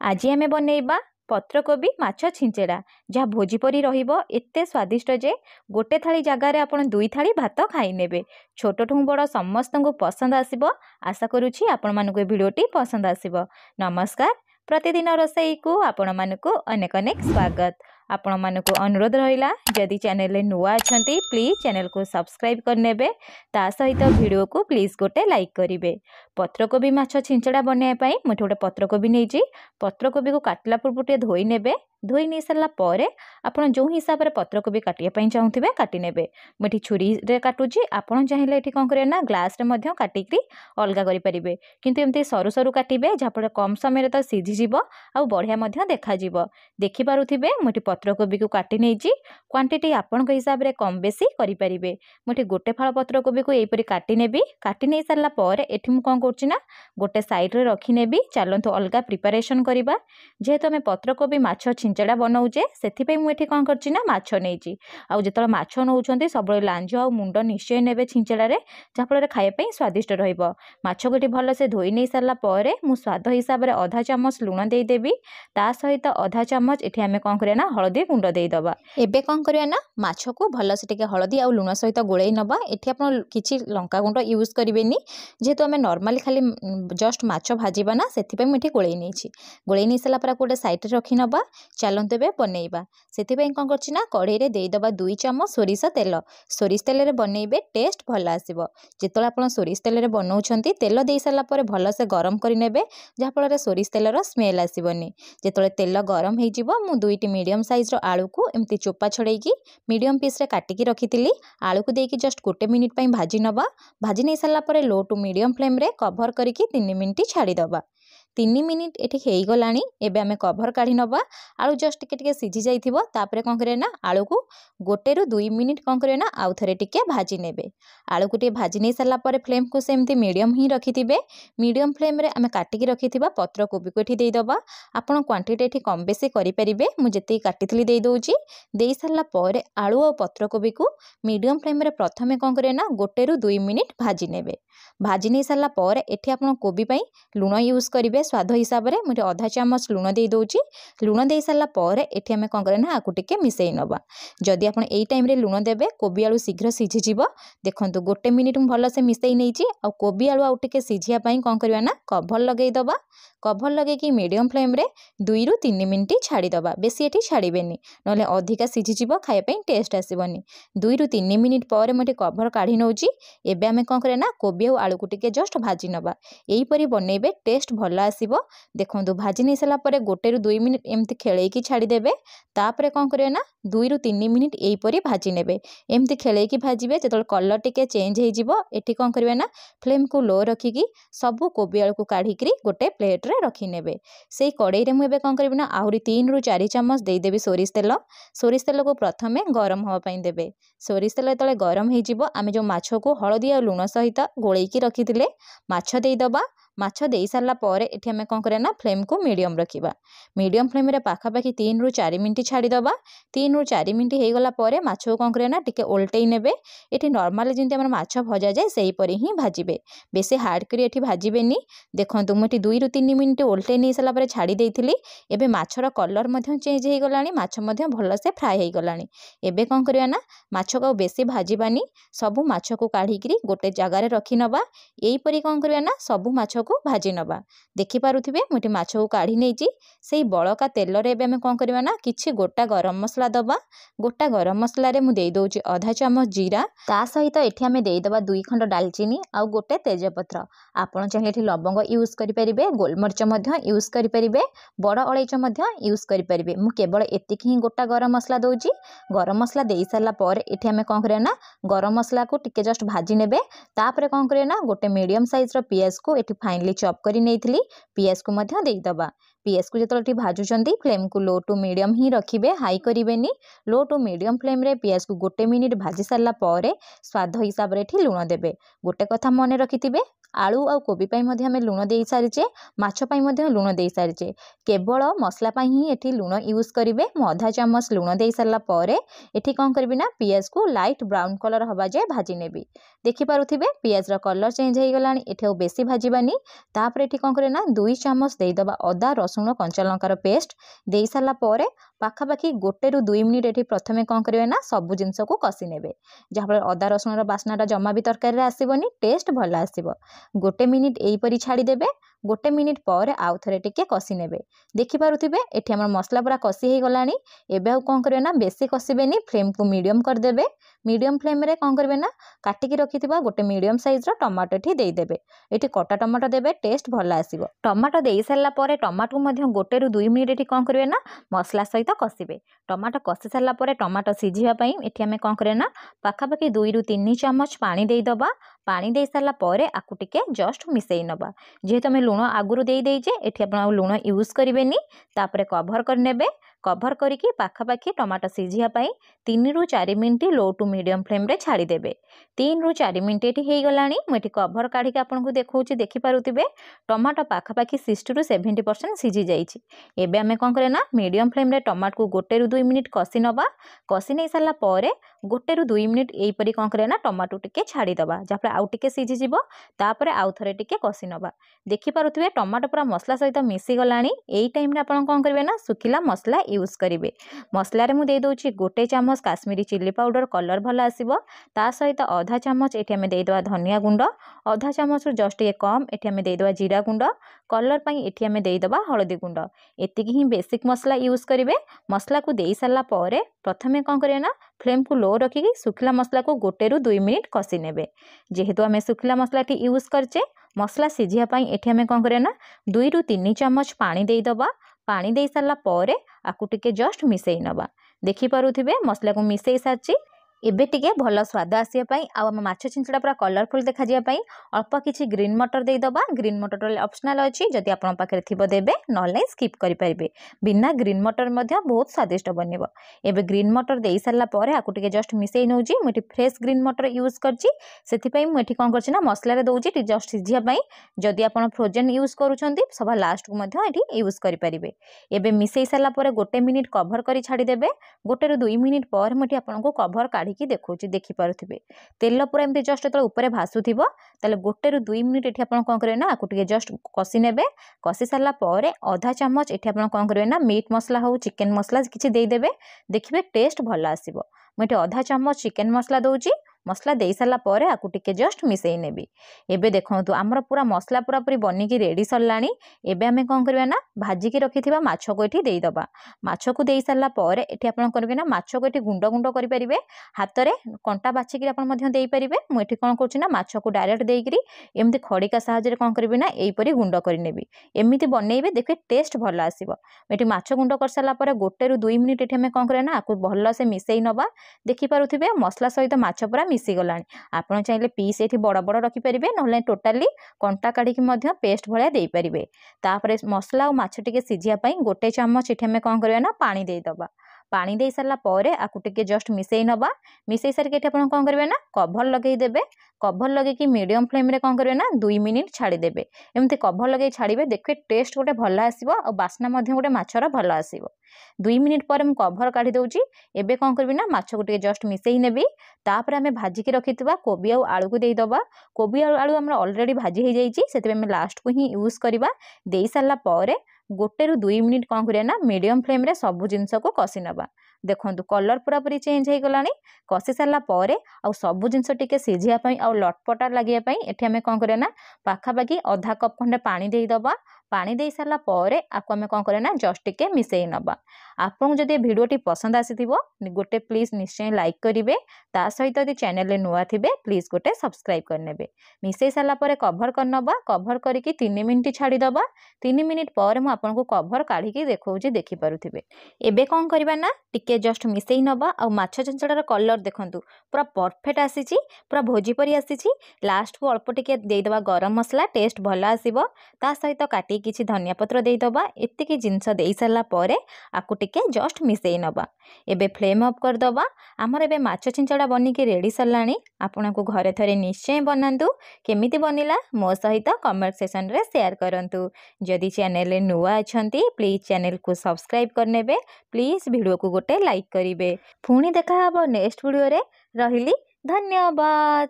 आज आमे बनैबा पत्रकोबी माछ छिंचेड़ा जहाँ भोजी परी रहिबो एते स्वादिष्ट जे गोटे थाली जगार आपण दुई थाली भात खाई नेबे। छोट ठू बड़ समस्त को पसंद आसिबो। आशा करुछि आपण मानको भिडियोटी पसंद आसिबो। नमस्कार, प्रतिदिन रोसई को आपण मानको अनेक अनेक स्वागत। आपण मानको अनुरोध रहिला जदि चैनल रे नुआ अछंती प्लीज चैनल को सब्सक्राइब करनेबे। ता सहित वीडियो को प्लीज गोटे लाइक करिवे। पत्रकोबी माछ छिंचड़ा बनाए पई मुठे गोटे पत्रकोबी नेजी। पत्रकोबी को काटला पूर्व टे धोई नेबे। धोई नहीं सारा पर आपन जो हिसाब रे पत्रकोबी काटिया पई चाहुथिबे काटि नेबे। मुठी छुरी रे काटुची, आपन चाहिले एठी कोन करे ना ग्लास रे मध्य काटिकरी अलगा करि परिबे। किंतु एमती सरू सरू काटिबे जापर कम समय रे त सिझी जिवो आ बढ़िया मध्य देखा जिवो। देखि पारुथिबे मुठी पत्रकोबी को काटि नेजी। क्वांटिटी आपन के हिसाब रे कम बेसी करि परिबे। मुठी गोटे फाळ पत्रकोबी को एपरि काटि नेबी। काटि नै सारला पर एठी मु कोन करछि ना गोटे साइड रे रखि नेबी। चलंतु अलगा प्रिपरेशन करिबा। जेहेतु हमें पत्रकोबी माछ छिंचड़ा बनाऊे से मुझे कौन करछि ना माछ नहीं आउ जो माछ नौकरी सब लांज आ मुंड निश्चय ने छिंचड़े जहाँफल खायापी स्वादिष्ट रहा। माछ को भल से धोई नहीं सारा पर मु स्वाद हिसाब से आधा चामच लुण देदेवी। ता सहित आधा चामच ये आम कौन करना हलदी गुंड देदबा। एबे कौन करना ना माछ को भल से टिके हलदी आ लुण सहित गोलई नबा। एठी आपन किछि लंका गुंड यूज करेनि जेहेतु आम नॉर्मली खाली जस्ट माछ भाजीबा ना से मुझे गोलई नहीं गोलई नहीं सारा पर गोटे साइड रखी नबा। चलते बे बनैबा से कौन करछि ना कढ़ई रे देदबा 2 चामच सोरिष तेल। सोरिष तेल रे बनैबे टेस्ट भल आसीबो। जेतले आपण सोरिष तेल रे बनाउछंती तेल देई साला पर भल से गरम करि नेबे जहाँ फल सोरिष तेल रो स्मेल आसीबोनी। जेतले तेल गरम हे जिवो मु 2टी मीडियम साइज रो आलू को एमती चोपा छड़ेकी मीडियम पीस रे काटिकी रखितिली। आलू को देकी जस्ट गोटे मिनिट पई भाजी नबा। भाजी नै साला पर लो टू मीडियम फ्लेम रे कवर करिकी 3 मिनिट छाड़ी दबा। 3 मिनिट एठी हेई गलानी। एबे आमे कवर काढी नबा। आलू जस्ट टिके सिझी जाइथिबो। तापरे कोन करे ना आलू को 1 ରୁ 2 मिनिट कोन करे ना आउ थरे टिके भाजी नेबे। आलू को टिके भाजी नै साला पर फ्लेम को सेमती मीडियम ही रखिथिबे। मीडियम फ्लेम रे आमे काटिकी रखिथिबा पत्र कोबी को एठी देई दबा। आपण क्वांटिटी एठी कम बेसी करि परिबे। मु जेते काटिथली देई दोउची। देई साला पर आलू और पत्र कोबी को मीडियम फ्लेम रे प्रथमे कोन करे ना 1 ରୁ 2 मिनिट भाजी नेबे। भाजी नै साला पर एठी आपण कोबी पई लुण यूज करिवे स्वाद हिसाब रे। मुझे आधा चामच लुण दे दोउची। लुण दे साला पर एठी हमें कोन करे ना आकु टिके मिसेई नबा। जदि आपण एई टाइम रे लुण देबे कोबी आलू शीघ्र सिझी जिवो। देखंतु 1 मिनिट मु भल से मिसेई नैची आ कोबी आलू आउ टिके सिझिया पई कोन करबा ना कवर लगेई दबा। कवर लगे कि मीडियम फ्लेम रे 2 ରୁ 3 मिनिट छाड़ी दबा। बेसी एठी छाड़ीबेनी नले अधिका सिझी जिवो खाया पई टेस्ट आसीबोनी। 2 ରୁ 3 मिनिट पर मटे कवर काढी नौची। एबे हमें कोन करे ना कोबी आ आलू को टिके जस्ट भाजी नबा। एई परी बनैबे टेस्ट भल आसीबो। देखंतु भाजी नै साला पर 1 ରୁ 2 मिनिट एमती खेलेकी छाड़ी देबे। तापरे कोन करे ना 2 ରୁ 3 मिनिट एई परी भाजी नेबे। एमती खेलेकी भाजीबे जेतल कलर टिके चेंज हे जिवो। एठी कोन करबे ना फ्लेम को लो रखिकी सब कोबी आलू को काढीकरी गोटे प्लेट रे रखी नेबे। सेई कड़ाई रे मु एबे कोन करबे ना आहुरी 3 ରୁ 4 चामच देई देबी सोरिष तेल। सोरिष तेल को प्रथमे गरम होवा पई देबे। सोरिष तेल तले गरम हे जिवो आमे जो माछ को हळदी आ लुण सहित गोळेकी रखिथिले माछ देई दबा। माछ देई सारला पर एठी हमें कोन करे ना फ्लेम को मीडियम रखिबा। मीडियम फ्लेम रे पाखापाखि 3 ରୁ 4 मिनिट छाड़ी दबा। 3 ରୁ 4 मिनिट हे गला पर माछ को कोन करे ना टिके ओल्टेई नेबे। एठी नॉर्मली जिंते हमर माछ भजा जाय सेही परी ही भाजीबे। बेसी हार्ड करी एठी भाजीबेनी। देखंतु मुठी 2 ରୁ 3 मिनिट ओल्टेई नै साला पर छाड़ी देइथिली। एबे माछर कलर मध्य चेंज हे गलानी। माछ मध्य भल से फ्राई हे गलानी। एबे कोन करया ना माछ को बेसी भाजीबानी। सबु माछ को काढीकरी गोटे जगह रे रखी नबा। एई परी कोन करया ना सबु माछ को भाजी नबा। देखि पारुथिबे मुठी माछ को काढी नेची। सेही बळका तेल रे एबे हमें कोन करबा ना किछि गोटा गरम मसला दबा। गोटा गरम मसला रे मु देई दोउची आधा चामच जीरा। ता सहित एठी हमें देई दबा 2 खंड दालचीनी आ गोटे तेजपत्र। आपण चाहे एठी लवंग यूज करि परिबे, गोलमरिच मध्य यूज करि परिबे, बड़ अलैच मध्य यूज करि परिबे। मु केवल एतिक ही गोटा गरम मसला दोउची। गरम मसला देई सारला पर एठी हमें कोन करे ना गरम मसला को टिके जस्ट भाजी नेबे। तापरे कोन करे ना गोटे मीडियम साइज रो पियाज को एठी फाइनली चॉप करी नेइथिली। पियाज को मध्य देई दबा। पियाज को जेतलटी भाजुचंती फ्लेम को लो टू मीडियम ही रखिबे, हाई करिवेनी। लो टू मीडियम फ्लेम रे पियाज को 1 मिनिट भाजी सारला पर स्वाद हिसाब रे एठी लुण देबे। गोटे कथा मने रखिथिबे आलू आ कोबी पाई मध्य आमे लुण दे सारिचे माछ पाई मध्य लुण दे सारिचे केवल मसला पाई ही एठी लुण यूज करिवे मु आधा चामच लुण दे सारला परे एठी कोन करबी ना पियाज को लाइट ब्राउन कलर हवा जे भाजी नेबी देखि पारुथिबे पियाज रा कलर चेंज हे गलानी एठी ओ बेसी भाजीबानी तापर एठी कोन करे ना 2 चामच दे दबा अदा रसुण कंचा लंकार पेस्ट दे सारला परे पाखापाखि 1 ରୁ 2 मिनिट एठी प्रथमे कोन करिवे ना सब जिंस को कसी नेबे जहाँ अदा रसुण रा बास्नाटा जमा भी तरकारी रे आसीबनी टेस्ट भल आसीबो 1 मिनिट एई परी छाड़ी देबे 1 मिनिट पर आउ थरे टिके कसी नेबे देखि पारुथिबे एठी हमर मसला पूरा कसी हे गलानी एबे आ कोन करिवे ना बेसी कसीबेनी फ्लेम को मीडियम कर देबे मीडियम फ्लेम रे कोन करिवे ना काटी की रखिथिबा गोटे मीडियम साइज रो टमाटो एठी देई देबे एठी कटा टमाटो देबे टेस्ट भल आसीबो टमाटो देई सारला परे टमाटो को मध्य 1 ରୁ 2 मिनिट एठी कोन करिवे ना मसला सहित कसीबे टमाटो कसी सारला परे टमाटो सिझिबा पई एठी हमें कोन करे ना पाखापाखि 2 ରୁ 3 चामच पानी देई दबा पानी दे सारला परे आकु टिके जस्ट मिसेई नबा जेहेतु हमें लुण आगुरु देई देइजे एठी आपण लुण यूज करिवेनी तापरे कवर कर नेबे कवर करिकी पाखापाखि टमाटो सिझिया पाई 3 ରୁ 4 minute low to medium flame रे छाड़ी देबे 3 ରୁ 4 मिनिट एठी हेई गलानी मुठी कवर काढी के आपन को देखौची देखि पारुतिबे टमाटो पाखापाखि 60 ରୁ 70% सिझी जाईची एबे हमें कोन करे ना मीडियम फ्लेम रे टमाटो को 1 ରୁ 2 मिनिट कसी नबा कसी नै सारला परे 1 ରୁ 2 मिनिट एई परी कोन करे ना टमाटो टिके छाड़ी दबा जाफले आउ टिके सिझी जिवो तापरे आउ थरे टिके कसी नबा देखि पारुतिबे टमाटो पूरा मसला सहित मिसी गलानी एई टाइम रे आपन कोन करबे ना सुखिला मसला यूज करिवे मसला रे मु दे दोची 1 चामच काश्मीरी चिल्ली पाउडर कलर भल आसीबो ता सहित आधा चामच एठी हमें दे दवा धनिया गुंड आधा चामच रो जस्ट ये कम एठी हमें दे दवा जीरा गुंड कलर पई एठी हमें दे दवा हळदी गुंड एतिकी ही बेसिक मसला यूज करिवे मसला को देई सारला परे प्रथमे कोन करिवे ना फ्लेम को लो रखी सुखिला मसला को 1 ରୁ 2 मिनिट कसी नेबे जेहेतु हमें सुखिला मसला टी यूज करचे मसला सिझिया पाई एठी हमें कोन करे ना 2 ରୁ 3 चामच पानी देई दबा पानी देई सारला परे आकु टिके जस्ट मिसेई नबा देखि पारुथिबे मसला को मिसेई साची एबे टिके भल स्वाद आसिया पाई आ हम माछ छिंचड़ा पूरा कलरफुल देखा जिया पाई अल्प किछि ग्रीन मटर दे दबा ग्रीन मटर ऑप्शनल अछि जदि आपन पाखरे थिबो देबे नले स्किप करि परिबे बिना ग्रीन मटर मध्य बहुत स्वादिष्ट बनिबो एबे ग्रीन मटर देई सारला परे आकु टिके जस्ट मिसेई नउजी मुठी फ्रेश ग्रीन मटर यूज करछि सेथि पई मुठी कोन करछि ना मसला रे दउजी टी जस्ट सिझिया पाई जदि आपन फ्रोजन यूज करूछंती सभा लास्ट को मध्य एठी यूज करि परिबे एबे मिसेई सारला परे 1 मिनिट कवर करी छाडी देबे 1 ରୁ 2 मिनिट पर मुठी आपन को कवर काढी देखौची देखि पारुथिबे तेल पूरा एमती जस्ट तले ऊपर भासुथिबो तले 1 ରୁ 2 मिनिट एठी आपण कोन करे ना आकु टिके जस्ट कसी नेबे कसी सारला परे आधा चामच एठी आपण कोन करे ना मीट मसला हो चिकन मसला किछि देई देबे देखिबे टेस्ट भल आसीबो मटे आधा चामच चिकन मसला दउची मसला दे सारला परे आकु टिके जस्ट मिसेई नेबी एबे देखंतु हमर पूरा मसला पूरा पूरी बनी की रेडी सरलानी एबे हमें कोन करबा ना भाजी की रखिथिबा माछ को एठी देई दबा माछ को देई सारला परे एठी आपण करबे ना माछ को एठी गुंड गुंड करि परिबे हाथ रे कंटा बाछि की आपण मध्य देई परिबे मु एठी कोन करछि ना माछ को डायरेक्ट देई करी एमती खड़िका सहायता रे कोन करबे ना एई परी गुंड करि नेबी एमिति बनेइबे देखि टेस्ट भल आसीबो एठी माछ गुंड कर सारला परे 1 ରୁ 2 मिनिट एठी हमें कोन करे ना आकु भल से मिसेई नबा देखि पारुथिबे मसला सहित माछ पूरा मिसी गलानी आपण चाहिले पीस एठी बड़ बड़ रखि परिबे नहले टोटली कंटा काढी कि मध्य पेस्ट भलिया देई परिबे तापरे मसला और माछ टिके सिझिया पई 1 चामच एठी हमें कोन करबे ना पानी देई दबा पानी दे सारला परे आकु टिके जस्ट मिसेई नबा मिसेई सार के एठी आपण कोन करबे ना कवर लगेई देबे कवर लगे कि मीडियम फ्लेम रे कोन करबे ना 2 मिनिट छाडी देबे एमते कवर लगे छाडीबे देखबे टेस्ट गोटे भल आसीबो और बास्ना मध्य गोटे माछरा भल आसीबो 2 मिनिट पर हम कवर काढी दउची एबे कोन करबी ना माछ को टिके जस्ट मिसेई नेबी तापर हमें भाजी की रखितबा कोबी और आलू को देई दबा कोबी और आलू हमरा ऑलरेडी भाजी हे जाईची सेते हम लास्ट को ही यूज करबा देई सारला परे 1 ରୁ 2 मिनिट कोन करिया ना मीडियम फ्लेम रे सब जिंस को कसी नबा देखंतु कलर पूरा पूरी चेंज हे गलानी कसी सारला परे आ सब जिंस टिके सिझिया पई आ लटपटा लागिया पई एठी हमें कोन करिया ना पाखा बाकी आधा कप खंडे पानी देई दबा पानी दे सारला परे आकु हमें कोन करे ना जस्ट टिके मिसेई नबा आपन जदि वीडियोटी पसंद आसीथिबो गोटे प्लीज निश्चय लाइक करिवे ता सहित यदि चैनल ले नुआ थिबे प्लीज गोटे सब्सक्राइब करनेबे मिसेई सारला परे कवर करनबा कवर करिकि 3 मिनिट छाडी दबा 3 मिनिट पर मु आपन को कवर काढी के देखौजी देखि पारुथिबे एबे कोन करबा ना टिके जस्ट मिसेई नबा आ माछ चंचड़ार कलर देखंतु पूरा परफेक्ट आसीची पूरा भोजी परी आसीची लास्ट को अल्प टिके दे दबा गरम मसला टेस्ट भला आसीबो ता सहित काटी किसी धनिया पत्र देदबा। एतिकी जिनस दे सारा पर आपको टिके जस्ट मिसई नबा। एबे फ्लेम अफ करदबा। आमर एबे माछ छिंचड़ा बनिकी रेडी सरलाणी। आपण को घरे थरे निश्चय बनातु। केमिति बनिला मो सहित कमेंट सेक्शन रे शेयर करंतु। जदि चैनल रे नुआ अछंती प्लीज चैनल को सब्सक्राइब करनेबे। प्लीज वीडियो को गोटे लाइक करिवे। पुणी देखा हबो नेक्स्ट वीडियो रे। रहिली धन्यवाद।